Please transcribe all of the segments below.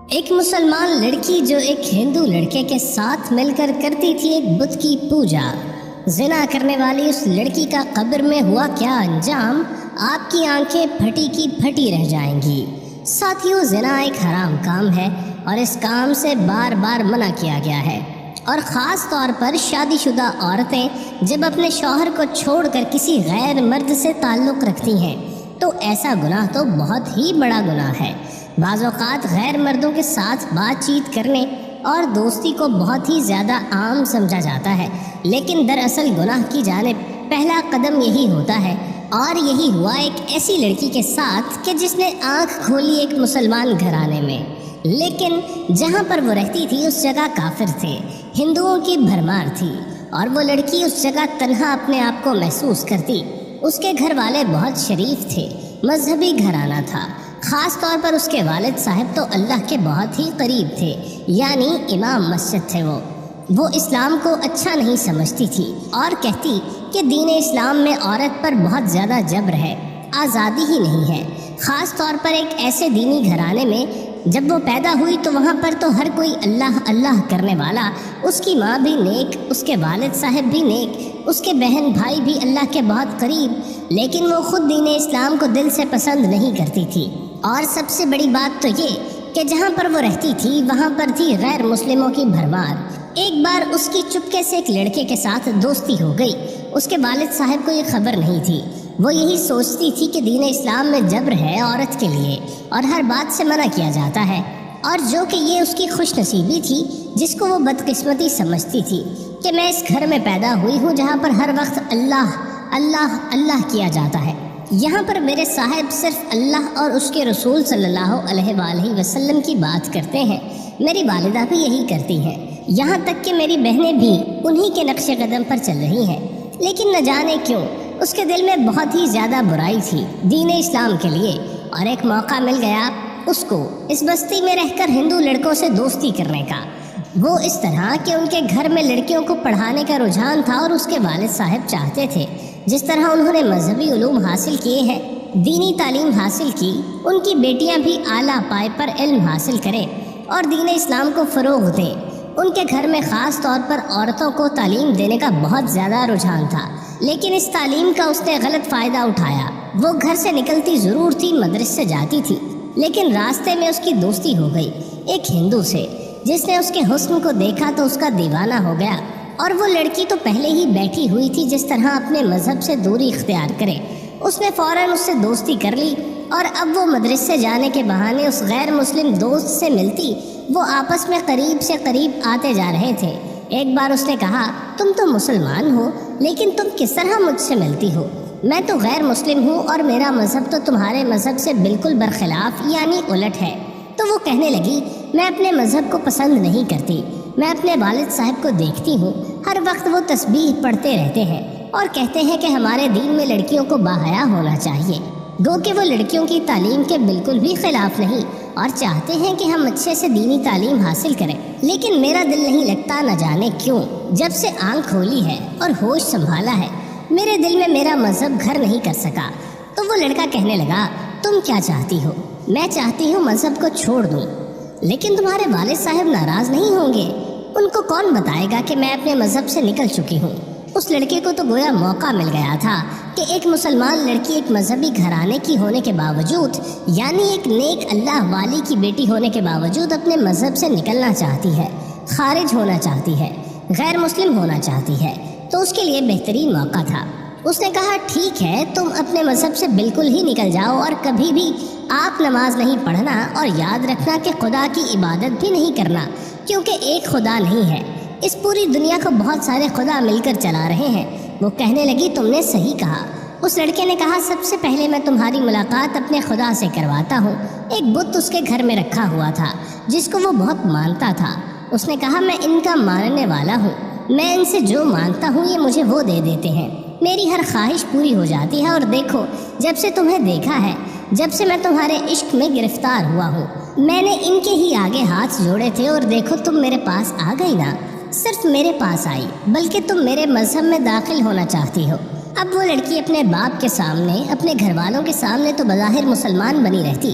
ایک مسلمان لڑکی جو ایک ہندو لڑکے کے ساتھ مل کر کرتی تھی ایک بت کی پوجا، زنا کرنے والی اس لڑکی کا قبر میں ہوا کیا انجام، آپ کی آنکھیں پھٹی کی پھٹی رہ جائیں گی۔ ساتھیوں، زنا ایک حرام کام ہے اور اس کام سے بار بار منع کیا گیا ہے، اور خاص طور پر شادی شدہ عورتیں جب اپنے شوہر کو چھوڑ کر کسی غیر مرد سے تعلق رکھتی ہیں تو ایسا گناہ تو بہت ہی بڑا گناہ ہے۔ بعض اوقات غیر مردوں کے ساتھ بات چیت کرنے اور دوستی کو بہت ہی زیادہ عام سمجھا جاتا ہے، لیکن دراصل گناہ کی جانب پہلا قدم یہی ہوتا ہے، اور یہی ہوا ایک ایسی لڑکی کے ساتھ کہ جس نے آنکھ کھولی ایک مسلمان گھرانے میں، لیکن جہاں پر وہ رہتی تھی اس جگہ کافر تھے، ہندوؤں کی بھرمار تھی، اور وہ لڑکی اس جگہ تنہا اپنے آپ کو محسوس کرتی۔ اس کے گھر والے بہت شریف تھے، مذہبی گھرانہ تھا، خاص طور پر اس کے والد صاحب تو اللہ کے بہت ہی قریب تھے، یعنی امام مسجد تھے۔ وہ اسلام کو اچھا نہیں سمجھتی تھی اور کہتی کہ دین اسلام میں عورت پر بہت زیادہ جبر ہے، آزادی ہی نہیں ہے۔ خاص طور پر ایک ایسے دینی گھرانے میں جب وہ پیدا ہوئی تو وہاں پر تو ہر کوئی اللہ اللہ کرنے والا، اس کی ماں بھی نیک، اس کے والد صاحب بھی نیک، اس کے بہن بھائی بھی اللہ کے بہت قریب، لیکن وہ خود دین اسلام کو دل سے پسند نہیں کرتی تھی۔ اور سب سے بڑی بات تو یہ کہ جہاں پر وہ رہتی تھی وہاں پر تھی غیر مسلموں کی بھرمار۔ ایک بار اس کی چپکے سے ایک لڑکے کے ساتھ دوستی ہو گئی۔ اس کے والد صاحب کو یہ خبر نہیں تھی، وہ یہی سوچتی تھی کہ دین اسلام میں جبر ہے عورت کے لیے اور ہر بات سے منع کیا جاتا ہے، اور جو کہ یہ اس کی خوش نصیبی تھی جس کو وہ بدقسمتی سمجھتی تھی کہ میں اس گھر میں پیدا ہوئی ہوں جہاں پر ہر وقت اللہ اللہ اللہ کیا جاتا ہے۔ یہاں پر میرے صاحب صرف اللہ اور اس کے رسول صلی اللہ علیہ وآلہ وسلم کی بات کرتے ہیں، میری والدہ بھی یہی کرتی ہیں، یہاں تک کہ میری بہنیں بھی انہی کے نقش قدم پر چل رہی ہیں، لیکن نہ جانے کیوں اس کے دل میں بہت ہی زیادہ برائی تھی دین اسلام کے لیے، اور ایک موقع مل گیا اس کو اس بستی میں رہ کر ہندو لڑکوں سے دوستی کرنے کا۔ وہ اس طرح کہ ان کے گھر میں لڑکیوں کو پڑھانے کا رجحان تھا اور اس کے والد صاحب چاہتے تھے جس طرح انہوں نے مذہبی علوم حاصل کیے ہیں، دینی تعلیم حاصل کی، ان کی بیٹیاں بھی اعلیٰ پائے پر علم حاصل کریں اور دین اسلام کو فروغ دیں۔ ان کے گھر میں خاص طور پر عورتوں کو تعلیم دینے کا بہت زیادہ رجحان تھا، لیکن اس تعلیم کا اس نے غلط فائدہ اٹھایا۔ وہ گھر سے نکلتی ضرور تھی، مدرسے جاتی تھی، لیکن راستے میں اس کی دوستی ہو گئی ایک ہندو سے، جس نے اس کے حسن کو دیکھا تو اس کا دیوانہ ہو گیا، اور وہ لڑکی تو پہلے ہی بیٹھی ہوئی تھی جس طرح اپنے مذہب سے دوری اختیار کرے۔ اس نے فوراً اس سے دوستی کر لی، اور اب وہ مدرسے جانے کے بہانے اس غیر مسلم دوست سے ملتی، وہ آپس میں قریب سے قریب آتے جا رہے تھے۔ ایک بار اس نے کہا، تم تو مسلمان ہو لیکن تم کس طرح مجھ سے ملتی ہو؟ میں تو غیر مسلم ہوں اور میرا مذہب تو تمہارے مذہب سے بالکل برخلاف یعنی الٹ ہے۔ تو وہ کہنے لگی، میں اپنے مذہب کو پسند نہیں کرتی، میں اپنے والد صاحب کو دیکھتی ہوں ہر وقت وہ تسبیح پڑھتے رہتے ہیں اور کہتے ہیں کہ ہمارے دین میں لڑکیوں کو باحیا ہونا چاہیے، گو کہ وہ لڑکیوں کی تعلیم کے بالکل بھی خلاف نہیں اور چاہتے ہیں کہ ہم اچھے سے دینی تعلیم حاصل کریں، لیکن میرا دل نہیں لگتا، نہ جانے کیوں۔ جب سے آنکھ کھولی ہے اور ہوش سنبھالا ہے میرے دل میں میرا مذہب گھر نہیں کر سکا۔ تو وہ لڑکا کہنے لگا، تم کیا چاہتی ہو؟ میں چاہتی ہوں مذہب کو چھوڑ دوں، لیکن تمہارے والد صاحب ناراض نہیں ہوں گے؟ ان کو کون بتائے گا کہ میں اپنے مذہب سے نکل چکی ہوں؟ اس لڑکے کو تو گویا موقع مل گیا تھا کہ ایک مسلمان لڑکی ایک مذہبی گھرانے کی ہونے کے باوجود، یعنی ایک نیک اللہ والی کی بیٹی ہونے کے باوجود اپنے مذہب سے نکلنا چاہتی ہے، خارج ہونا چاہتی ہے، غیر مسلم ہونا چاہتی ہے، تو اس کے لیے بہترین موقع تھا۔ اس نے کہا، ٹھیک ہے، تم اپنے مذہب سے بالکل ہی نکل جاؤ اور کبھی بھی آپ نماز نہیں پڑھنا، اور یاد رکھنا کہ خدا کی عبادت بھی نہیں کرنا، کیونکہ ایک خدا نہیں ہے، اس پوری دنیا کو بہت سارے خدا مل کر چلا رہے ہیں۔ وہ کہنے لگی، تم نے صحیح کہا۔ اس لڑکے نے کہا، سب سے پہلے میں تمہاری ملاقات اپنے خدا سے کرواتا ہوں۔ ایک بت اس کے گھر میں رکھا ہوا تھا جس کو وہ بہت مانتا تھا۔ اس نے کہا، میں ان کا ماننے والا ہوں، میں ان سے جو مانتا ہوں یہ مجھے وہ دے دیتے ہیں، میری ہر خواہش پوری ہو جاتی ہے، اور دیکھو جب سے تمہیں دیکھا ہے، جب سے میں تمہارے عشق میں گرفتار ہوا ہوں، میں نے ان کے ہی آگے ہاتھ جوڑے تھے، اور دیکھو تم میرے پاس آ گئی نا۔ صرف میرے پاس آئی بلکہ تم میرے مذہب میں داخل ہونا چاہتی ہو۔ اب وہ لڑکی اپنے باپ کے سامنے، اپنے گھر والوں کے سامنے تو بظاہر مسلمان بنی رہتی،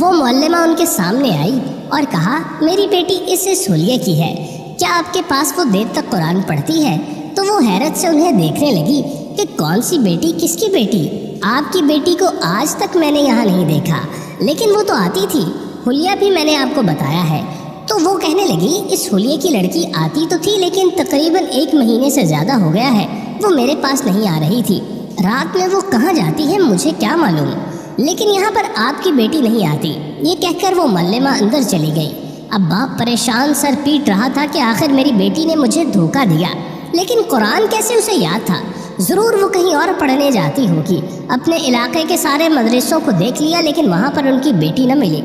وہ معلمہ ان کے سامنے آئی اور کہا میری بیٹی اس حلیے کی ہے، کیا آپ کے پاس وہ دیر تک قرآن پڑھتی ہے؟ تو وہ حیرت سے انہیں دیکھنے لگی کہ کون سی بیٹی، کس کی بیٹی؟ آپ کی بیٹی کو آج تک میں نے یہاں نہیں دیکھا، لیکن وہ تو آتی تھی، حلیہ بھی میں نے آپ کو بتایا ہے۔ تو وہ کہنے لگی اس حلیے کی لڑکی آتی تو تھی، لیکن تقریباً 1 مہینے سے زیادہ ہو گیا ہے وہ میرے پاس نہیں آ رہی تھی۔ رات میں وہ کہاں جاتی ہے مجھے کیا معلوم، لیکن یہاں پر آپ کی بیٹی نہیں آتی۔ یہ کہہ کر وہ معلمہ اندر چلی گئی۔ اب باپ پریشان سر پیٹ رہا تھا کہ آخر میری بیٹی نے مجھے دھوکہ دیا، لیکن قرآن کیسے اسے یاد تھا؟ ضرور وہ کہیں اور پڑھنے جاتی ہوگی۔ اپنے علاقے کے سارے مدرسوں کو دیکھ لیا، لیکن وہاں پر ان کی بیٹی نہ ملی،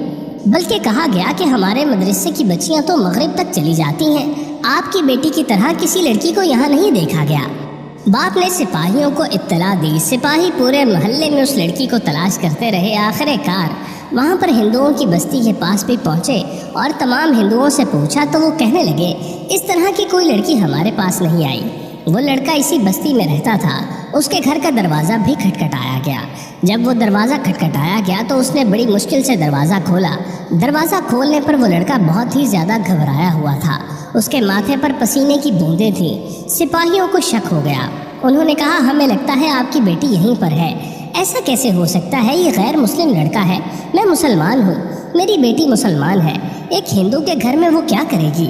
بلکہ کہا گیا کہ ہمارے مدرسے کی بچیاں تو مغرب تک چلی جاتی ہیں، آپ کی بیٹی کی طرح کسی لڑکی کو یہاں نہیں دیکھا گیا۔ باپ نے سپاہیوں کو اطلاع دی۔ سپاہی پورے محلے میں اس لڑکی کو تلاش کرتے رہے۔ آخر کار وہاں پر ہندوؤں کی بستی کے پاس بھی پہنچے اور تمام ہندوؤں سے پوچھا تو وہ کہنے لگے اس طرح کی کوئی لڑکی ہمارے پاس نہیں آئی۔ وہ لڑکا اسی بستی میں رہتا تھا، اس کے گھر کا دروازہ بھی کھٹکھٹایا گیا۔ جب وہ دروازہ کھٹکھٹایا گیا تو اس نے بڑی مشکل سے دروازہ کھولا۔ دروازہ کھولنے پر وہ لڑکا بہت ہی زیادہ گھبرایا ہوا تھا، اس کے ماتھے پر پسینے کی بوندیں تھیں۔ سپاہیوں کو شک ہو گیا، انہوں نے کہا ہمیں لگتا ہے آپ کی بیٹی یہیں پر ہے۔ ایسا کیسے ہو سکتا ہے؟ یہ غیر مسلم لڑکا ہے، میں مسلمان ہوں، میری بیٹی مسلمان ہے، ایک ہندو کے گھر میں وہ کیا کرے گی؟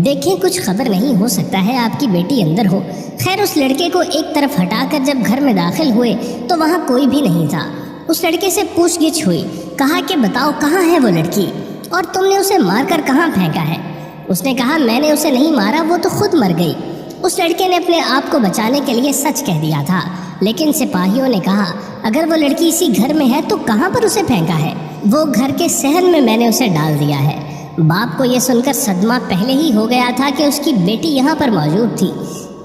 دیکھیں کچھ خبر نہیں، ہو سکتا ہے آپ کی بیٹی اندر ہو۔ خیر اس لڑکے کو ایک طرف ہٹا کر جب گھر میں داخل ہوئے تو وہاں کوئی بھی نہیں تھا۔ اس لڑکے سے پوچھ گچھ ہوئی، کہا کہ بتاؤ کہاں ہے وہ لڑکی اور تم نے اسے مار کر کہاں پھینکا ہے؟ اس نے کہا میں نے اسے نہیں مارا، وہ تو خود مر گئی۔ اس لڑکے نے اپنے آپ کو بچانے کے لیے سچ کہہ دیا تھا، لیکن سپاہیوں نے کہا اگر وہ لڑکی اسی گھر میں ہے تو کہاں پر اسے پھینکا ہے؟ وہ گھر کے صحن میں میں نے اسے ڈال دیا ہے۔ باپ کو یہ سن کر صدمہ پہلے ہی ہو گیا تھا کہ اس کی بیٹی یہاں پر موجود تھی،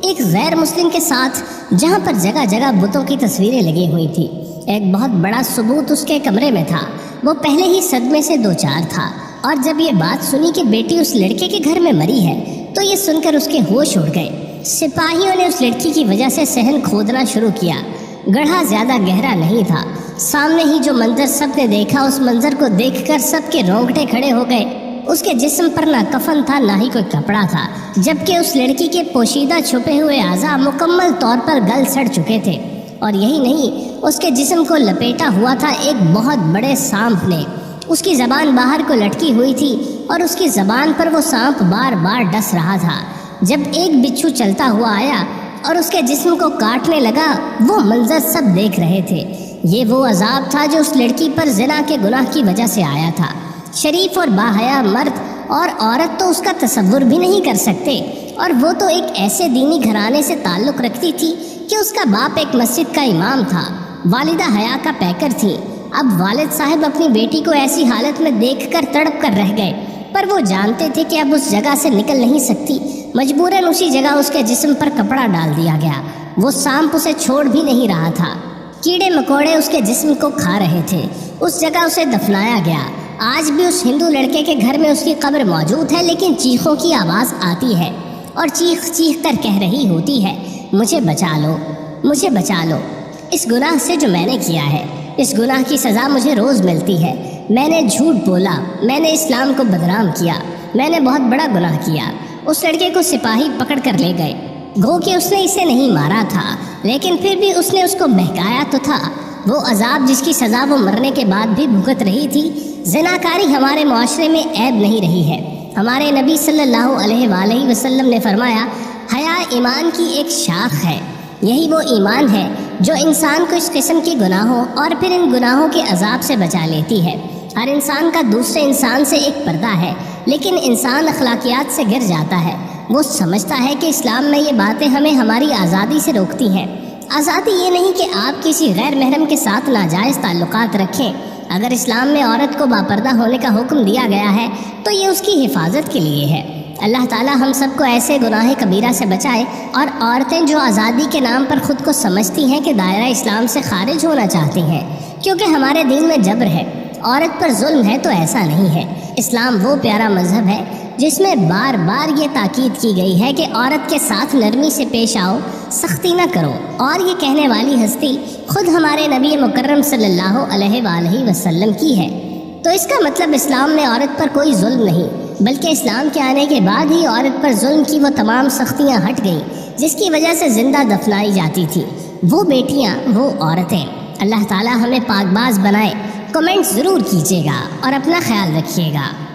ایک غیر مسلم کے ساتھ، جہاں پر جگہ جگہ بتوں کی تصویریں لگی ہوئی تھی۔ ایک بہت بڑا ثبوت اس کے کمرے میں تھا۔ وہ پہلے ہی صدمے سے دو چار تھا، اور جب یہ بات سنی کہ بیٹی اس لڑکے کے گھر میں مری ہے تو یہ سن کر اس کے ہوش اڑ گئے۔ سپاہیوں نے اس لڑکی کی وجہ سے صحن کھودنا شروع کیا۔ گڑھا زیادہ گہرا نہیں تھا، سامنے ہی جو منظر سب نے دیکھا، اس منظر کو دیکھ کر سب کے رونگٹے کھڑے ہو گئے۔ اس کے جسم پر نہ کفن تھا نہ ہی کوئی کپڑا تھا، جبکہ اس لڑکی کے پوشیدہ چھپے ہوئے اعضاء مکمل طور پر گل سڑ چکے تھے، اور یہی نہیں، اس کے جسم کو لپیٹا ہوا تھا ایک بہت بڑے سانپ نے۔ اس کی زبان باہر کو لٹکی ہوئی تھی اور اس کی زبان پر وہ سانپ بار بار ڈس رہا تھا۔ جب ایک بچھو چلتا ہوا آیا اور اس کے جسم کو کاٹنے لگا، وہ منظر سب دیکھ رہے تھے۔ یہ وہ عذاب تھا جو اس لڑکی پر زنا کے گناہ کی وجہ سے آیا تھا۔ شریف اور باحیا مرد اور عورت تو اس کا تصور بھی نہیں کر سکتے، اور وہ تو ایک ایسے دینی گھرانے سے تعلق رکھتی تھی کہ اس کا باپ ایک مسجد کا امام تھا، والدہ حیا کا پیکر تھی۔ اب والد صاحب اپنی بیٹی کو ایسی حالت میں دیکھ کر تڑپ کر رہ گئے، پر وہ جانتے تھے کہ اب اس جگہ سے نکل نہیں سکتی۔ مجبوراً اسی جگہ اس کے جسم پر کپڑا ڈال دیا گیا۔ وہ سانپ اسے چھوڑ بھی نہیں رہا تھا، کیڑے مکوڑے اس کے جسم کو کھا رہے تھے۔ اس جگہ اسے دفنایا گیا۔ آج بھی اس ہندو لڑکے کے گھر میں اس کی قبر موجود ہے، لیکن چیخوں کی آواز آتی ہے اور چیخ چیخ کر کہہ رہی ہوتی ہے مجھے بچا لو، مجھے بچا لو، اس گناہ سے جو میں نے کیا ہے، اس گناہ کی سزا مجھے روز ملتی ہے۔ میں نے جھوٹ بولا، میں نے اسلام کو بدنام کیا، میں نے بہت بڑا گناہ کیا۔ اس لڑکے کو سپاہی پکڑ کر لے گئے، گو کہ اس نے اسے نہیں مارا تھا، لیکن پھر بھی اس نے اس کو بہکایا تو تھا۔ وہ عذاب جس کی سزا وہ مرنے کے بعد بھی بھگت رہی تھی۔ زناکاری ہمارے معاشرے میں عیب نہیں رہی ہے۔ ہمارے نبی صلی اللہ علیہ وآلہ وسلم نے فرمایا حیا ایمان کی ایک شاخ ہے، یہی وہ ایمان ہے جو انسان کو اس قسم کے گناہوں اور پھر ان گناہوں کے عذاب سے بچا لیتی ہے۔ ہر انسان کا دوسرے انسان سے ایک پردہ ہے، لیکن انسان اخلاقیات سے گر جاتا ہے۔ وہ سمجھتا ہے کہ اسلام میں یہ باتیں ہمیں ہماری آزادی سے روکتی ہیں۔ آزادی یہ نہیں کہ آپ کسی غیر محرم کے ساتھ ناجائز تعلقات رکھیں۔ اگر اسلام میں عورت کو باپردہ ہونے کا حکم دیا گیا ہے تو یہ اس کی حفاظت کے لیے ہے۔ اللہ تعالی ہم سب کو ایسے گناہ کبیرہ سے بچائے، اور عورتیں جو آزادی کے نام پر خود کو سمجھتی ہیں کہ دائرہ اسلام سے خارج ہونا چاہتی ہیں، کیونکہ ہمارے دین میں جبر ہے، عورت پر ظلم ہے، تو ایسا نہیں ہے۔ اسلام وہ پیارا مذہب ہے جس میں بار بار یہ تاکید کی گئی ہے کہ عورت کے ساتھ نرمی سے پیش آؤ، سختی نہ کرو، اور یہ کہنے والی ہستی خود ہمارے نبی مکرم صلی اللہ علیہ وآلہ وسلم کی ہے۔ تو اس کا مطلب اسلام میں عورت پر کوئی ظلم نہیں، بلکہ اسلام کے آنے کے بعد ہی عورت پر ظلم کی وہ تمام سختیاں ہٹ گئیں جس کی وجہ سے زندہ دفنائی جاتی تھی۔ وہ بیٹیاں، وہ عورتیں۔ اللہ تعالی ہمیں پاک باز بنائے۔ کمنٹ ضرور کیجیے گا اور اپنا خیال رکھیے گا۔